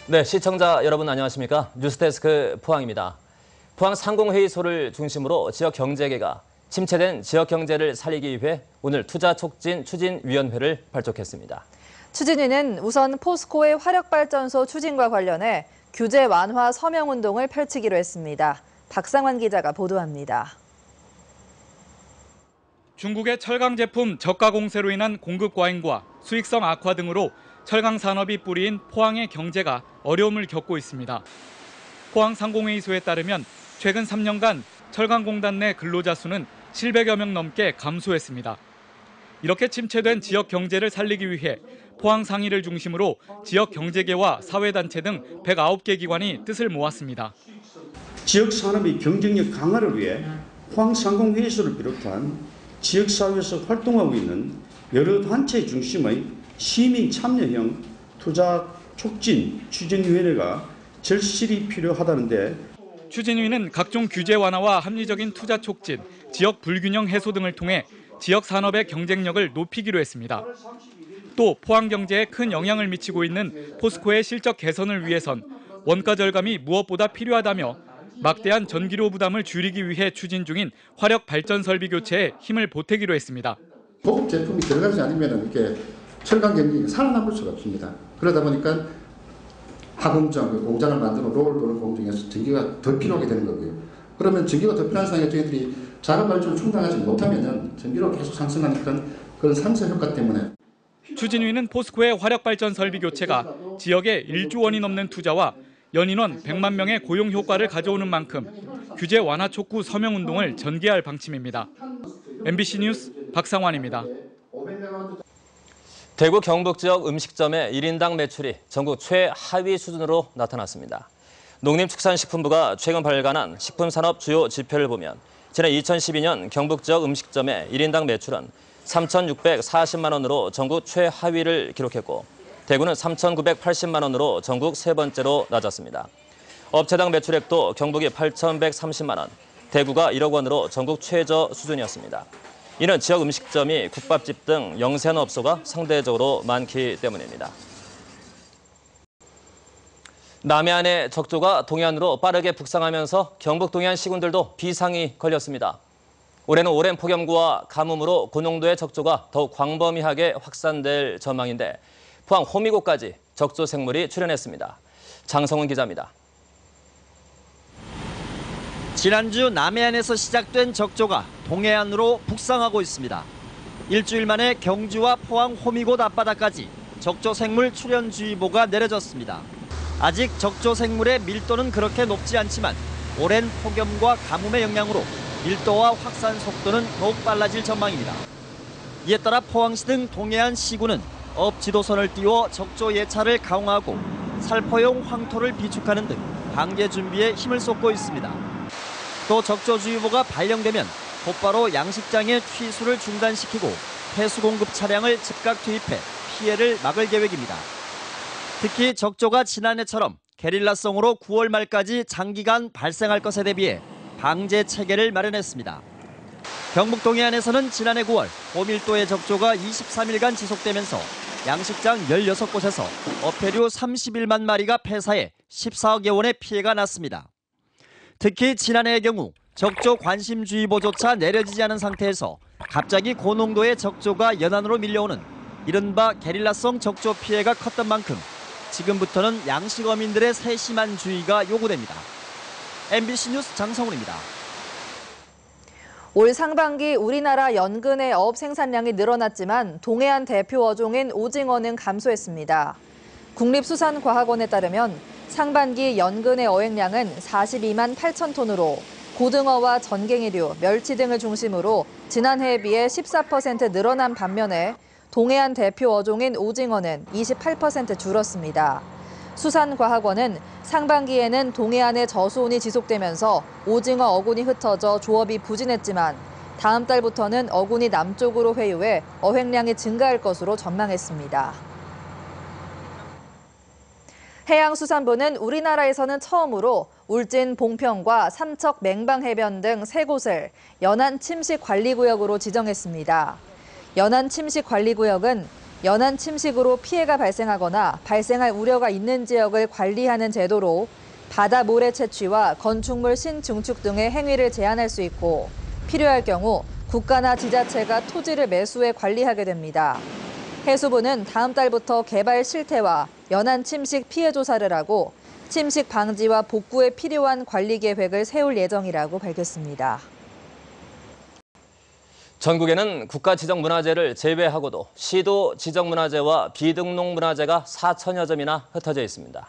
네, 시청자 여러분 안녕하십니까? 뉴스데스크 포항입니다. 포항 상공회의소를 중심으로 지역 경제계가 침체된 지역 경제를 살리기 위해 오늘 투자 촉진 추진위원회를 발족했습니다. 추진위는 우선 포스코의 화력발전소 추진과 관련해 규제 완화 서명운동을 펼치기로 했습니다. 박상환 기자가 보도합니다. 중국의 철강 제품 저가 공세로 인한 공급 과잉과 수익성 악화 등으로 철강 산업이 뿌리인 포항의 경제가 어려움을 겪고 있습니다. 포항 상공회의소에 따르면 최근 3년간 철강공단 내 근로자 수는 700여 명 넘게 감소했습니다. 이렇게 침체된 지역 경제를 살리기 위해 포항 상위를 중심으로 지역 경제계와 사회단체 등 109개 기관이 뜻을 모았습니다. 지역 산업의 경쟁력 강화를 위해 포항 상공회의소를 비롯한 지역사회에서 활동하고 있는 여러 단체 중심의 시민 참여형 투자 촉진 추진위원회가 절실히 필요하다는데 추진위는 각종 규제 완화와 합리적인 투자 촉진, 지역 불균형 해소 등을 통해 지역 산업의 경쟁력을 높이기로 했습니다. 또 포항 경제에 큰 영향을 미치고 있는 포스코의 실적 개선을 위해선 원가 절감이 무엇보다 필요하다며 막대한 전기료 부담을 줄이기 위해 추진 중인 화력 발전 설비 교체에 힘을 보태기로 했습니다. 고급 제품이 들어가지 않으면 이렇게 철강 경쟁이 살아남을 수가 없습니다. 그러다 보니까 하공정, 공장을 만드는 롤 또는 공정에서 전기가 더 필요하게 되는 거고요. 그러면 전기가 더 필요한 상황에 저희들이 자력 발전을 충당하지 못하면 전기료 계속 상승하니까 그런 상승 효과 때문에. 추진위는 포스코의 화력 발전 설비 교체가 지역에 1조 원이 넘는 투자와 연인원 100만 명의 고용 효과를 가져오는 만큼 규제 완화 촉구 서명 운동을 전개할 방침입니다. MBC 뉴스 박상환입니다. 대구 경북 지역 음식점의 1인당 매출이 전국 최하위 수준으로 나타났습니다. 농림축산식품부가 최근 발간한 식품산업 주요 지표를 보면 지난 2012년 경북 지역 음식점의 1인당 매출은 3,640만 원으로 전국 최하위를 기록했고 대구는 3,980만 원으로 전국 세 번째로 낮았습니다. 업체당 매출액도 경북이 8,130만 원, 대구가 1억 원으로 전국 최저 수준이었습니다. 이는 지역 음식점이 국밥집 등 영세한 업소가 상대적으로 많기 때문입니다. 남해안의 적조가 동해안으로 빠르게 북상하면서 경북 동해안 시군들도 비상이 걸렸습니다. 올해는 오랜 폭염과 가뭄으로 고농도의 적조가 더욱 광범위하게 확산될 전망인데 포항 호미곶까지 적조 생물이 출현했습니다. 장성훈 기자입니다. 지난주 남해안에서 시작된 적조가 동해안으로 북상하고 있습니다. 일주일 만에 경주와 포항 호미곶 앞바다까지 적조 생물 출현주의보가 내려졌습니다. 아직 적조 생물의 밀도는 그렇게 높지 않지만 오랜 폭염과 가뭄의 영향으로 밀도와 확산 속도는 더욱 빨라질 전망입니다. 이에 따라 포항시 등 동해안 시군은 업 지도선을 띄워 적조 예찰을 강화하고 살포용 황토를 비축하는 등 방제 준비에 힘을 쏟고 있습니다. 또 적조주의보가 발령되면 곧바로 양식장의 취수를 중단시키고 폐수 공급 차량을 즉각 투입해 피해를 막을 계획입니다. 특히 적조가 지난해처럼 게릴라성으로 9월 말까지 장기간 발생할 것에 대비해 방제 체계를 마련했습니다. 경북 동해안에서는 지난해 9월 고밀도의 적조가 23일간 지속되면서 양식장 16곳에서 어패류 31만 마리가 폐사해 14억여 원의 피해가 났습니다. 특히 지난해의 경우 적조 관심주의보조차 내려지지 않은 상태에서 갑자기 고농도의 적조가 연안으로 밀려오는 이른바 게릴라성 적조 피해가 컸던 만큼 지금부터는 양식어민들의 세심한 주의가 요구됩니다. MBC 뉴스 장성훈입니다. 올 상반기 우리나라 연근의 어업 생산량이 늘어났지만 동해안 대표 어종인 오징어는 감소했습니다. 국립수산과학원에 따르면 상반기 연근의 어획량은 42만 8천 톤으로 고등어와 전갱이류, 멸치 등을 중심으로 지난해에 비해 14% 늘어난 반면에 동해안 대표 어종인 오징어는 28% 줄었습니다. 수산과학원은 상반기에는 동해안의 저수온이 지속되면서 오징어 어군이 흩어져 조업이 부진했지만 다음 달부터는 어군이 남쪽으로 회유해 어획량이 증가할 것으로 전망했습니다. 해양수산부는 우리나라에서는 처음으로 울진 봉평과 삼척 맹방해변 등 3곳을 연안 침식관리구역으로 지정했습니다. 연안 침식관리구역은 연안 침식으로 피해가 발생하거나 발생할 우려가 있는 지역을 관리하는 제도로 바다 모래 채취와 건축물 신증축 등의 행위를 제한할 수 있고 필요할 경우 국가나 지자체가 토지를 매수해 관리하게 됩니다. 해수부는 다음 달부터 개발 실태와 연안 침식 피해 조사를 하고 침식 방지와 복구에 필요한 관리 계획을 세울 예정이라고 밝혔습니다. 전국에는 국가지정문화재를 제외하고도 시도 지정문화재와 비등록 문화재가 4천여 점이나 흩어져 있습니다.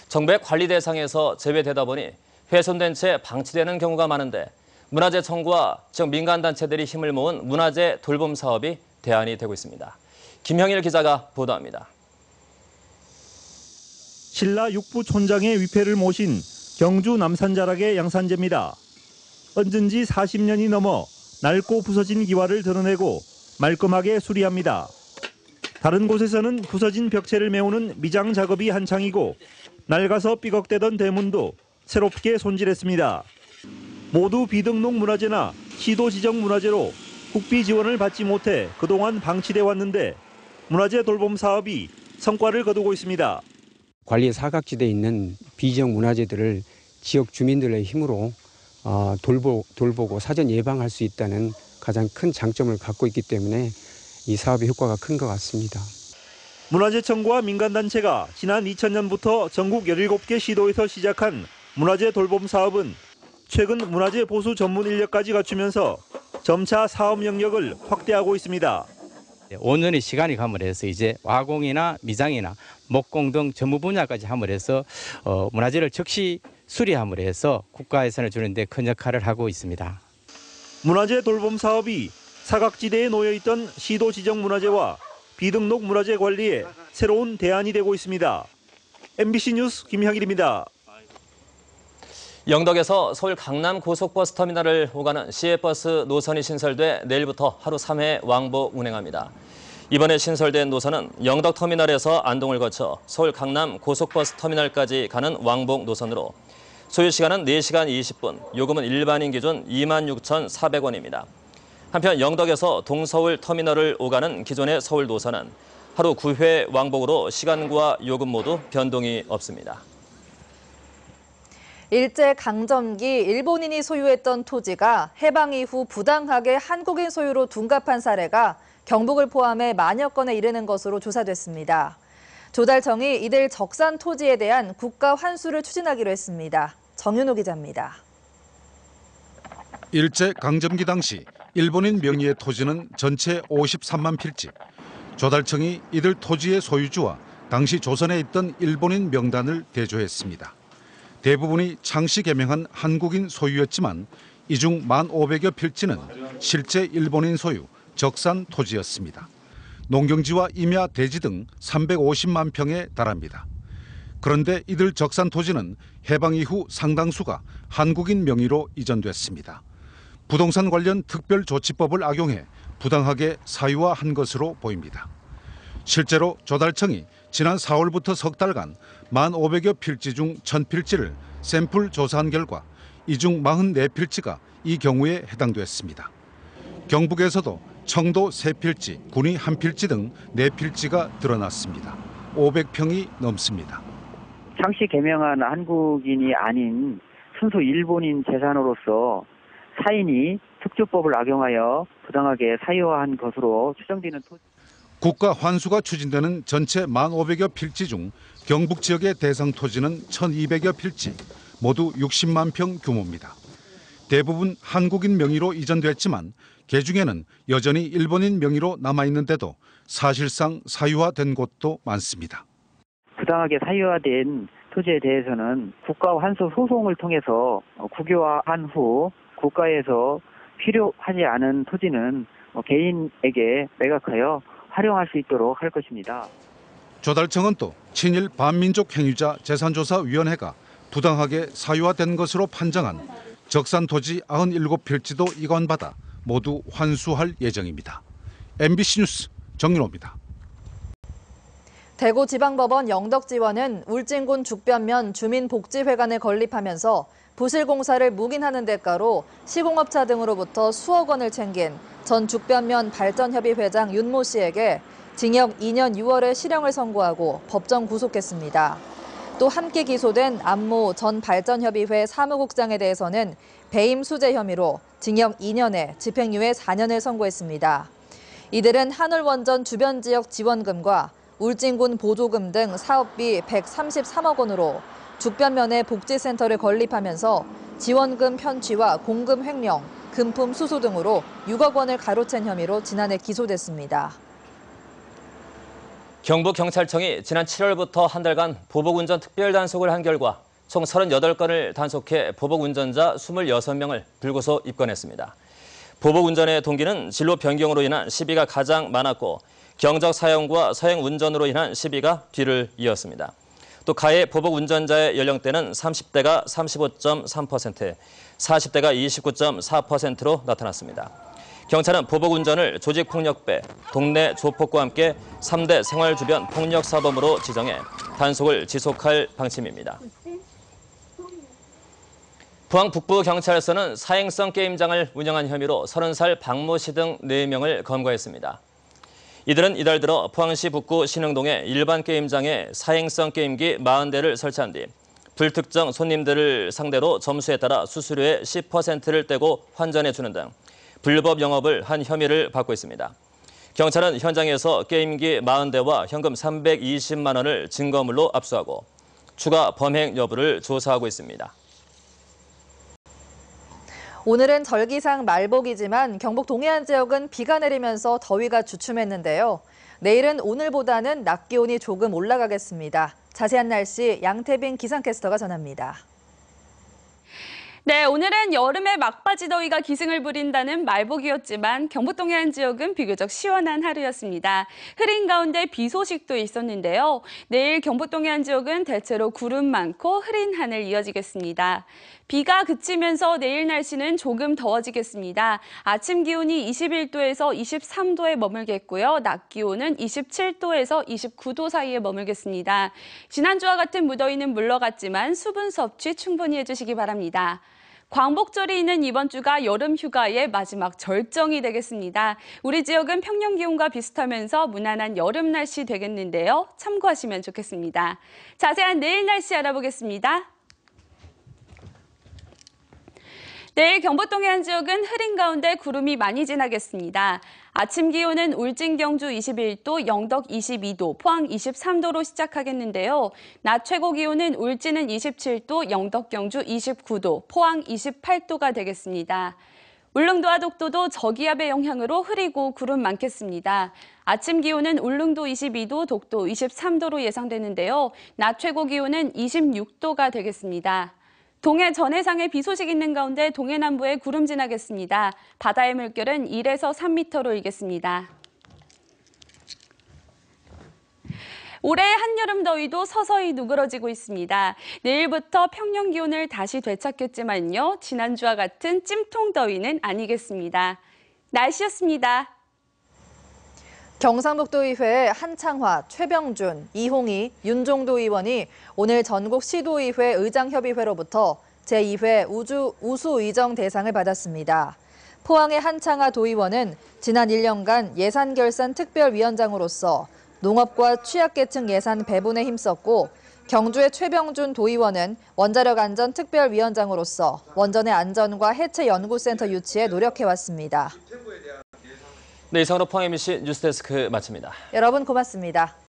정부의 관리 대상에서 제외되다 보니 훼손된 채 방치되는 경우가 많은데 문화재 청구와 지역 민간단체들이 힘을 모은 문화재 돌봄 사업이 대안이 되고 있습니다. 김형일 기자가 보도합니다. 신라 육부 촌장의 위패를 모신 경주 남산자락의 양산재입니다. 얹은 지 40년이 넘어 낡고 부서진 기와를 드러내고 말끔하게 수리합니다. 다른 곳에서는 부서진 벽체를 메우는 미장 작업이 한창이고 낡아서 삐걱대던 대문도 새롭게 손질했습니다. 모두 비등록 문화재나 시도 지정 문화재로 국비 지원을 받지 못해 그동안 방치돼 왔는데 문화재 돌봄 사업이 성과를 거두고 있습니다. 관리 사각지대에 있는 비지정 문화재들을 지역 주민들의 힘으로 돌보고 사전 예방할 수 있다는 가장 큰 장점을 갖고 있기 때문에 이 사업의 효과가 큰 것 같습니다. 문화재청과 민간단체가 지난 2000년부터 전국 17개 시도에서 시작한 문화재 돌봄 사업은 최근 문화재 보수 전문 인력까지 갖추면서 점차 사업 영역을 확대하고 있습니다. 5년의 시간이 감을해서 이제 와공이나 미장이나 목공 등 전문 분야까지 함으로해서 문화재를 즉시 수리함으로 해서 국가 예산을 주는 데 큰 역할을 하고 있습니다. 문화재 돌봄 사업이 사각지대에 놓여있던 시도 지정 문화재와 비등록 문화재 관리에 새로운 대안이 되고 있습니다. MBC 뉴스 김향일입니다. 영덕에서 서울 강남 고속버스 터미널을 오가는 시외버스 노선이 신설돼 내일부터 하루 3회 왕복 운행합니다. 이번에 신설된 노선은 영덕터미널에서 안동을 거쳐 서울 강남 고속버스 터미널까지 가는 왕복 노선으로 소요시간은 4시간 20분, 요금은 일반인 기준 26,400원입니다. 한편 영덕에서 동서울 터미널을 오가는 기존의 서울 노선은 하루 9회 왕복으로 시간과 요금 모두 변동이 없습니다. 일제강점기 일본인이 소유했던 토지가 해방 이후 부당하게 한국인 소유로 둔갑한 사례가 경북을 포함해 만여 건에 이르는 것으로 조사됐습니다. 조달청이 이들 적산 토지에 대한 국가 환수를 추진하기로 했습니다. 정윤호 기자입니다. 일제강점기 당시 일본인 명의의 토지는 전체 53만 필지. 조달청이 이들 토지의 소유주와 당시 조선에 있던 일본인 명단을 대조했습니다. 대부분이 창씨 개명한 한국인 소유였지만 이 중 1,500여 필지는 실제 일본인 소유, 적산 토지였습니다. 농경지와 임야, 대지 등 350만 평에 달합니다. 그런데 이들 적산 토지는 해방 이후 상당수가 한국인 명의로 이전됐습니다. 부동산 관련 특별조치법을 악용해 부당하게 사유화한 것으로 보입니다. 실제로 조달청이 지난 4월부터 석 달간 1,500여 필지 중 1,000필지를 샘플 조사한 결과 이 중 44필지가 이 경우에 해당됐습니다. 경북에서도 청도 3필지, 군위 1필지 등 4필지가 드러났습니다. 500평이 넘습니다. 창씨 개명한 한국인이 아닌 순수 일본인 재산으로서 사인이 특조법을 악용하여 부당하게 사유화한 것으로 추정되는 토지. 국가 환수가 추진되는 전체 1,500여 필지 중 경북 지역의 대상 토지는 1,200여 필지, 모두 60만 평 규모입니다. 대부분 한국인 명의로 이전됐지만 개중에는 여전히 일본인 명의로 남아있는데도 사실상 사유화된 곳도 많습니다. 부당하게 사유화된 토지에 대해서는 국가 환수 소송을 통해서 국유화한 후 국가에서 필요하지 않은 토지는 개인에게 매각하여 활용할 수 있도록 할 것입니다. 조달청은 또 친일 반민족 행위자 재산조사위원회가 부당하게 사유화된 것으로 판정한 적산 토지 97필지도 이관받아 모두 환수할 예정입니다. MBC 뉴스 정윤호입니다. 대구지방법원 영덕지원은 울진군 죽변면 주민복지회관을 건립하면서 부실공사를 묵인하는 대가로 시공업자 등으로부터 수억 원을 챙긴 전 죽변면 발전협의 회장 윤모 씨에게 징역 2년 6월에 실형을 선고하고 법정 구속했습니다. 또 함께 기소된 안모 전 발전협의회 사무국장에 대해서는 배임 수재 혐의로 징역 2년에 집행유예 4년을 선고했습니다. 이들은 한울원전 주변 지역 지원금과 울진군 보조금 등 사업비 133억 원으로 죽변면에 복지센터를 건립하면서 지원금 편취와 공금 횡령, 금품 수수 등으로 6억 원을 가로챈 혐의로 지난해 기소됐습니다. 경북경찰청이 지난 7월부터 한 달간 보복운전 특별단속을 한 결과 총 38건을 단속해 보복운전자 26명을 불구속 입건했습니다. 보복운전의 동기는 진로 변경으로 인한 시비가 가장 많았고 경적 사용과 서행 운전으로 인한 시비가 뒤를 이었습니다. 또 가해 보복운전자의 연령대는 30대가 35.3%, 40대가 29.4%로 나타났습니다. 경찰은 보복운전을 조직폭력배, 동네 조폭과 함께 3대 생활주변 폭력사범으로 지정해 단속을 지속할 방침입니다. 포항 북부경찰서는 사행성 게임장을 운영한 혐의로 30살 박모 씨 등 4명을 검거했습니다. 이들은 이달 들어 포항시 북구 신흥동의 일반 게임장에 사행성 게임기 40대를 설치한 뒤 불특정 손님들을 상대로 점수에 따라 수수료의 10%를 떼고 환전해주는 등 불법 영업을 한 혐의를 받고 있습니다. 경찰은 현장에서 게임기 40대와 현금 320만 원을 증거물로 압수하고 추가 범행 여부를 조사하고 있습니다. 오늘은 절기상 말복이지만 경북 동해안 지역은 비가 내리면서 더위가 주춤했는데요. 내일은 오늘보다는 낮 기온이 조금 올라가겠습니다. 자세한 날씨 양태빈 기상캐스터가 전합니다. 네, 오늘은 여름의 막바지 더위가 기승을 부린다는 말복이었지만 경북 동해안 지역은 비교적 시원한 하루였습니다. 흐린 가운데 비 소식도 있었는데요. 내일 경북 동해안 지역은 대체로 구름 많고 흐린 하늘 이어지겠습니다. 비가 그치면서 내일 날씨는 조금 더워지겠습니다. 아침 기온이 21도에서 23도에 머물겠고요. 낮 기온은 27도에서 29도 사이에 머물겠습니다. 지난주와 같은 무더위는 물러갔지만 수분 섭취 충분히 해주시기 바랍니다. 광복절이 있는 이번 주가 여름 휴가의 마지막 절정이 되겠습니다. 우리 지역은 평년 기온과 비슷하면서 무난한 여름 날씨 되겠는데요. 참고하시면 좋겠습니다. 자세한 내일 날씨 알아보겠습니다. 내일 경북 동해안 지역은 흐린 가운데 구름이 많이 지나겠습니다. 아침 기온은 울진 경주 21도, 영덕 22도, 포항 23도로 시작하겠는데요. 낮 최고 기온은 울진은 27도, 영덕 경주 29도, 포항 28도가 되겠습니다. 울릉도와 독도도 저기압의 영향으로 흐리고 구름 많겠습니다. 아침 기온은 울릉도 22도, 독도 23도로 예상되는데요. 낮 최고 기온은 26도가 되겠습니다. 동해 전해상에 비 소식 있는 가운데 동해 남부에 구름 지나겠습니다. 바다의 물결은 1에서 3m로 일겠습니다. 올해 한여름 더위도 서서히 누그러지고 있습니다. 내일부터 평년 기온을 다시 되찾겠지만요. 지난주와 같은 찜통 더위는 아니겠습니다. 날씨였습니다. 경상북도의회 한창화, 최병준, 이홍희, 윤종도 의원이 오늘 전국 시도의회 의장협의회로부터 제2회 우수의정 대상을 받았습니다. 포항의 한창화 도의원은 지난 1년간 예산결산 특별위원장으로서 농업과 취약계층 예산 배분에 힘썼고 경주의 최병준 도의원은 원자력 안전 특별위원장으로서 원전의 안전과 해체 연구센터 유치에 노력해왔습니다. 네, 이상으로 포항 MBC 뉴스데스크 마칩니다. 여러분 고맙습니다.